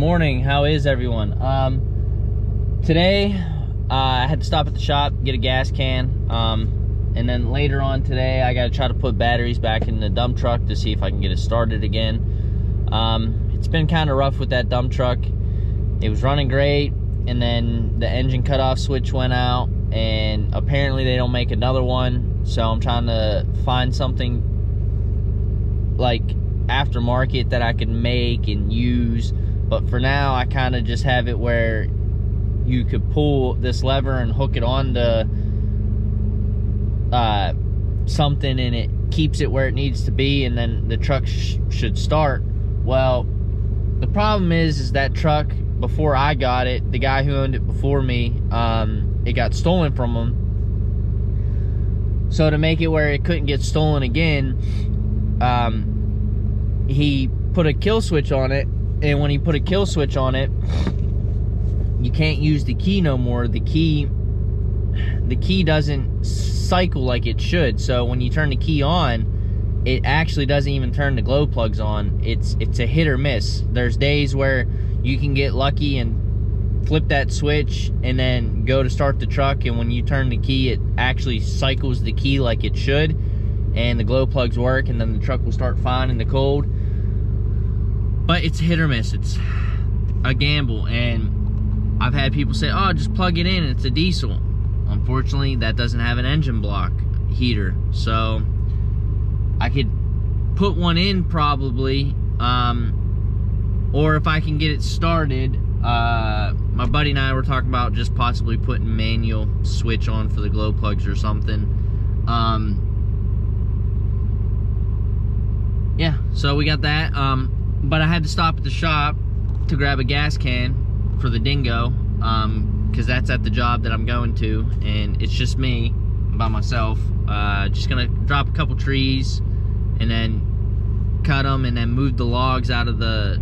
morning. How is everyone? Today I had to stop at the shop, get a gas can, and then later on today I gotta try to put batteries back in the dump truck to see if I can get it started again. It's been kind of rough with that dump truck. It was running great, and then the engine cutoff switch went out, and apparently they don't make another one, so I'm trying to find something like aftermarket that I can make and use. But for now I kind of just have it where you could pull this lever and hook it on to something, and it keeps it where it needs to be, and then the truck should start. Well, the problem is that truck, before I got it, the guy who owned it before me, it got stolen from him. So to make it where it couldn't get stolen again, he put a kill switch on it, and when he put a kill switch on it, you can't use the key no more. The key doesn't cycle like it should. So when you turn the key on, it actually doesn't even turn the glow plugs on. It's a hit or miss. There's days where you can get lucky and flip that switch and then go to start the truck, and when you turn the key, it actually cycles the key like it should, and the glow plugs work, and then the truck will start fine in the cold. But it's hit or miss. It's a gamble, and I've had people say, oh, just plug it in, it's a diesel. Unfortunately, that doesn't have an engine block heater, so I could put one in probably, or if I can get it started, my buddy and I were talking about just possibly putting manual switch on for the glow plugs or something. Yeah, so we got that. But I had to stop at the shop to grab a gas can for the dingo, because that's at the job that I'm going to, and it's just me by myself. Just gonna drop a couple trees and then cut them, and then move the logs out of the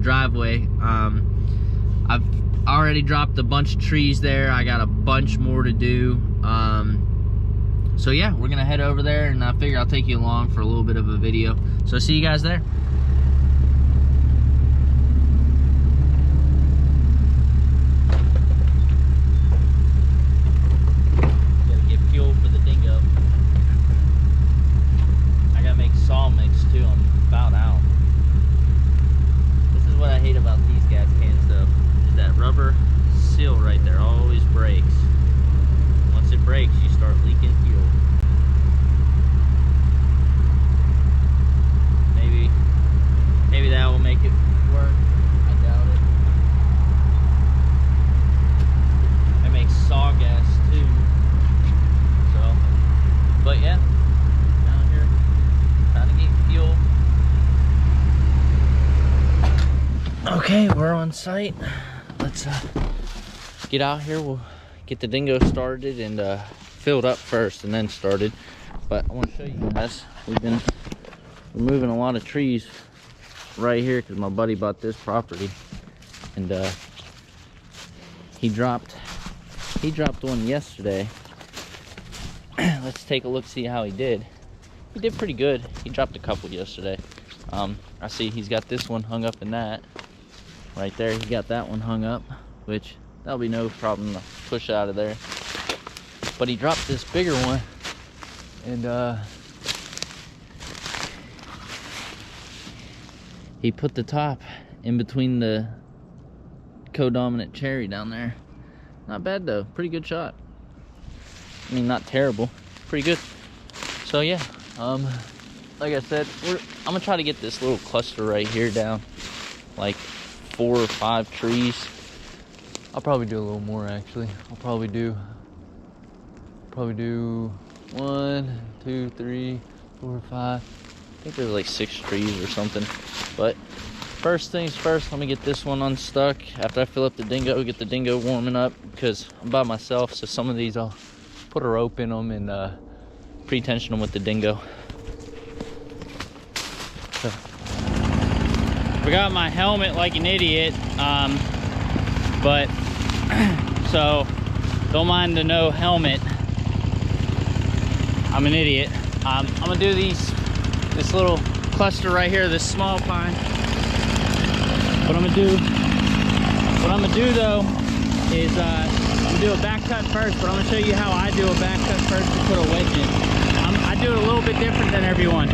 driveway. I've already dropped a bunch of trees there. I got a bunch more to do. So yeah, we're gonna head over there, and I figure I'll take you along for a little bit of a video. So see you guys there. Saw mix too. I'm about out. This is what I hate about these gas cans though, is that rubber seal right there always breaks. Once it breaks, you start leaking fuel. Maybe that will make it work. I doubt it. It makes saw gas too. So, but yeah. Okay, we're on site. Let's get out here. We'll get the dingo started and filled up first and then started. But I want to show you guys, we've been removing a lot of trees right here because my buddy bought this property, and he dropped one yesterday. Let's take a look, see how he did. He did pretty good. He dropped a couple yesterday. I see he's got this one hung up in that. Right there, he got that one hung up, which that'll be no problem to push out of there. But he dropped this bigger one, and he put the top in between the co-dominant cherry down there. Not bad though, pretty good shot. I mean, not terrible, pretty good. So yeah, like I said, I'm gonna try to get this little cluster right here down, like 4 or 5 trees. I'll probably do a little more actually. I'll probably do 1, 2, 3, 4, 5. I think there's like 6 trees or something. But first things first, let me get this one unstuck. After I fill up the dingo, get the dingo warming up, because I'm by myself, so some of these I'll put a rope in them and pre-tension them with the dingo. So, forgot my helmet like an idiot, but so don't mind the no helmet. I'm an idiot. I'm gonna do this little cluster right here, this small pine. What I'm gonna do though is I'm gonna do a back cut first, but I'm gonna show you how I do a back cut first to put a wedge in. I do it a little bit different than everyone.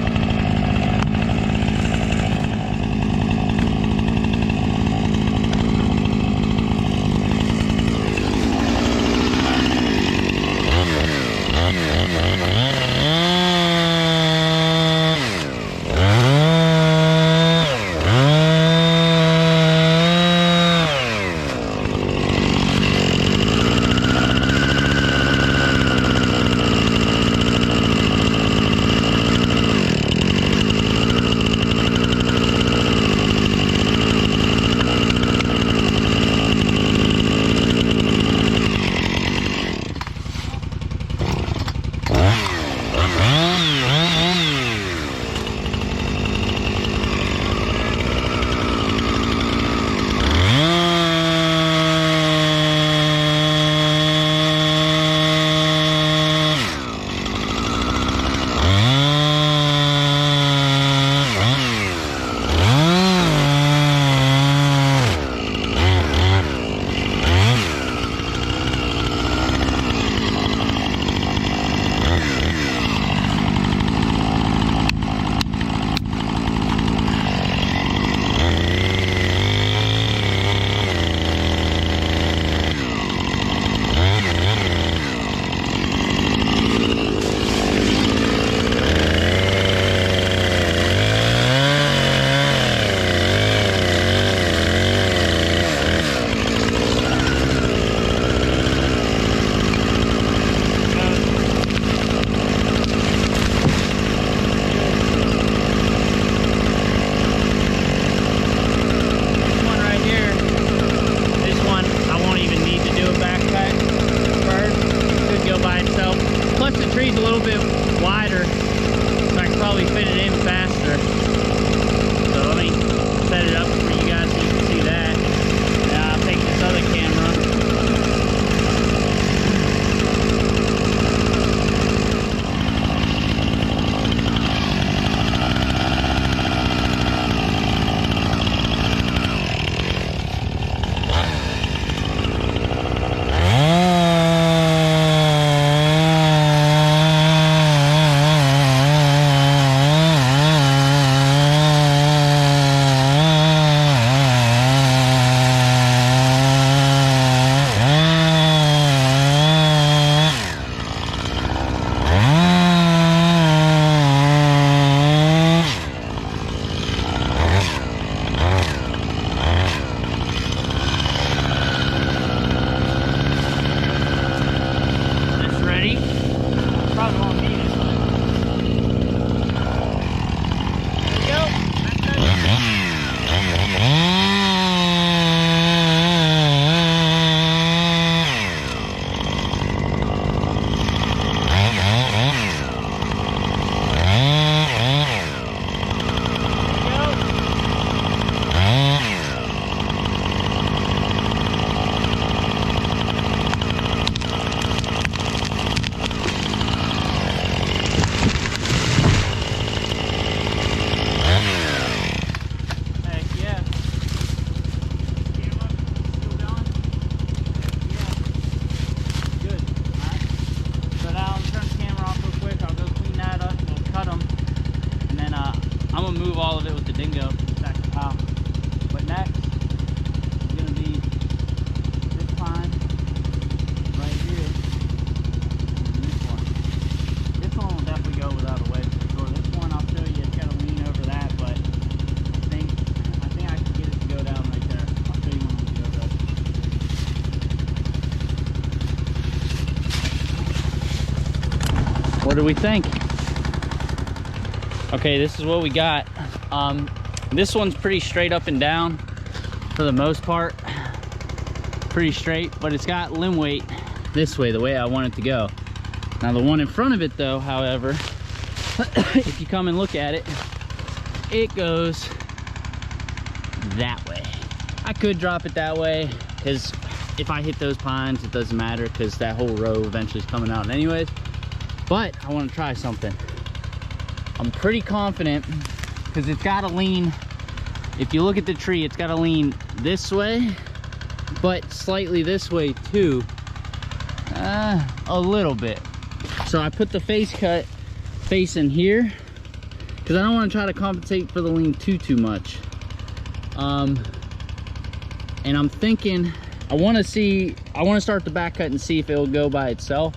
What do we think? Okay, this is what we got. This one's pretty straight up and down for the most part. Pretty straight, but it's got limb weight this way, the way I want it to go. Now the one in front of it though, however, if you come and look at it, it goes that way. I could drop it that way, because if I hit those pines, it doesn't matter, because that whole row eventually is coming out anyways. But I want to try something. I'm pretty confident, because it's got to lean if you look at the tree, it's got to lean this way, but slightly this way too, a little bit. So I put the face cut facing here because I don't want to try to compensate for the lean too much. And I'm thinking I want to start the back cut and see if it will go by itself,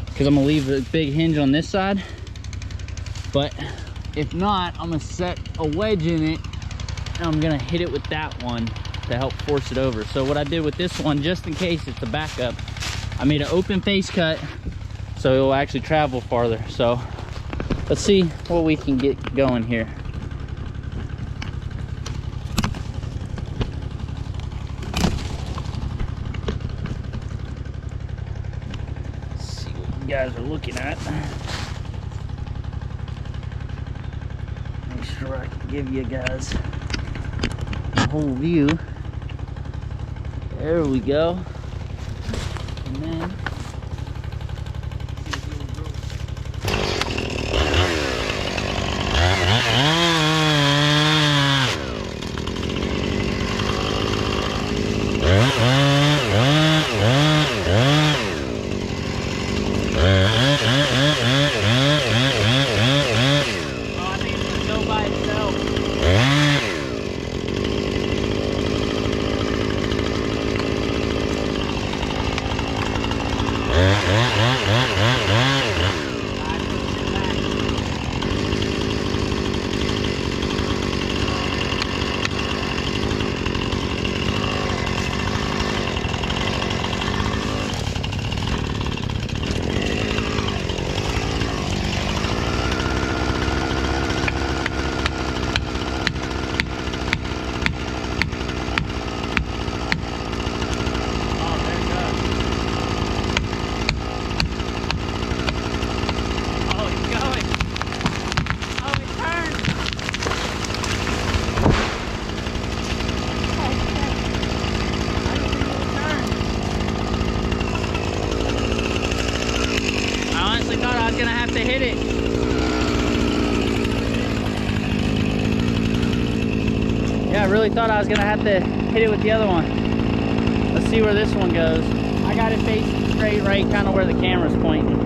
because I'm gonna leave the big hinge on this side. But if not, I'm gonna set a wedge in it and I'm gonna hit it with that one to help force it over. So what I did with this one, just in case it's the backup, I made an open face cut so it will actually travel farther. So let's see what we can get going here. Guys are looking at. Make sure I can give you guys the whole view. There we go. And then I really thought I was gonna have to hit it with the other one. Let's see where this one goes. I got it facing straight right, kind of where the camera's pointing.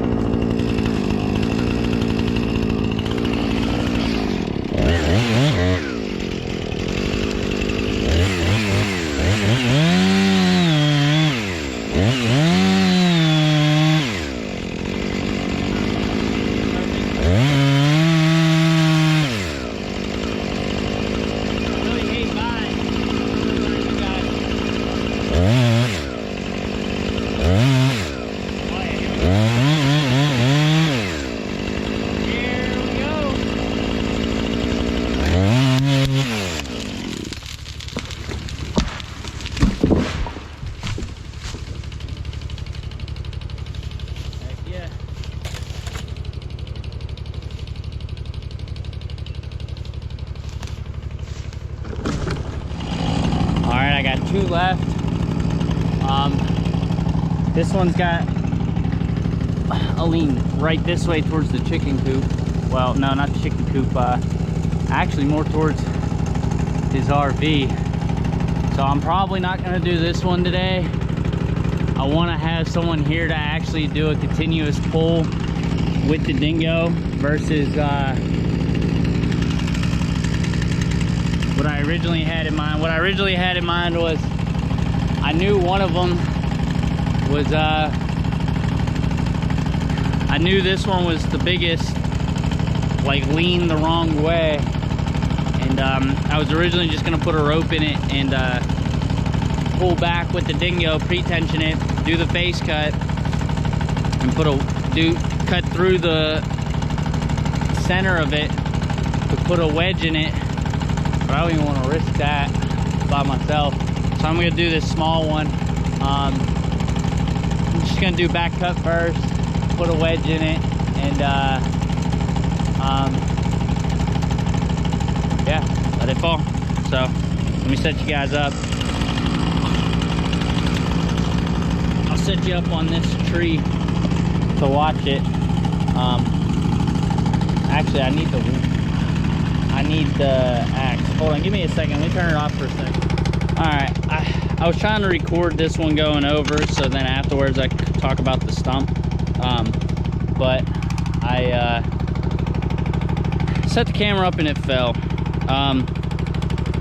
Two left. This one's got a lean right this way towards the chicken coop. Well, no, not the chicken coop, actually more towards his RV. So I'm probably not gonna do this one today. I wanna have someone here to actually do a continuous pull with the dingo versus what I originally had in mind. What I originally had in mind was, I knew one of them was, I knew this one was the biggest, like lean the wrong way. And I was originally just gonna put a rope in it and pull back with the dingo, pre-tension it, do the face cut, and cut through the center of it to put a wedge in it. But I don't even want to risk that by myself. So I'm going to do this small one. I'm just going to do back cut first, put a wedge in it, and yeah, let it fall. So let me set you guys up. I'll set you up on this tree to watch it. Actually, I need the I need the axe. Hold on, give me a second. Let me turn it off for a second. All right, I was trying to record this one going over, so then afterwards I could talk about the stump. But I set the camera up and it fell.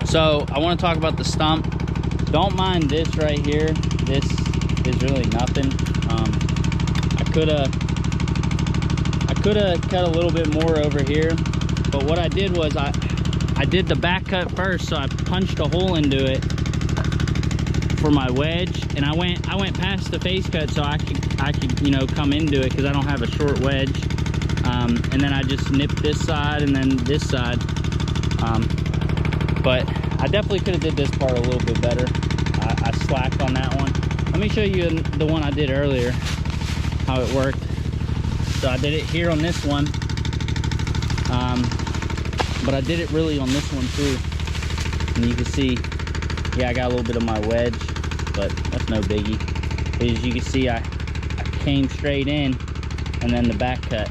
So I want to talk about the stump. Don't mind this right here. This is really nothing. I could have cut a little bit more over here, but what I did was I did the back cut first, so I punched a hole into it for my wedge, and I went past the face cut so I could you know, come into it because I don't have a short wedge. And then I just nipped this side and then this side. But I definitely could have did this part a little bit better. I slacked on that one. Let me show you the one I did earlier, how it worked. So I did it here on this one, but I did it really on this one too. And you can see, yeah, I got a little bit of my wedge, but that's no biggie. As you can see, I came straight in, and then the back cut.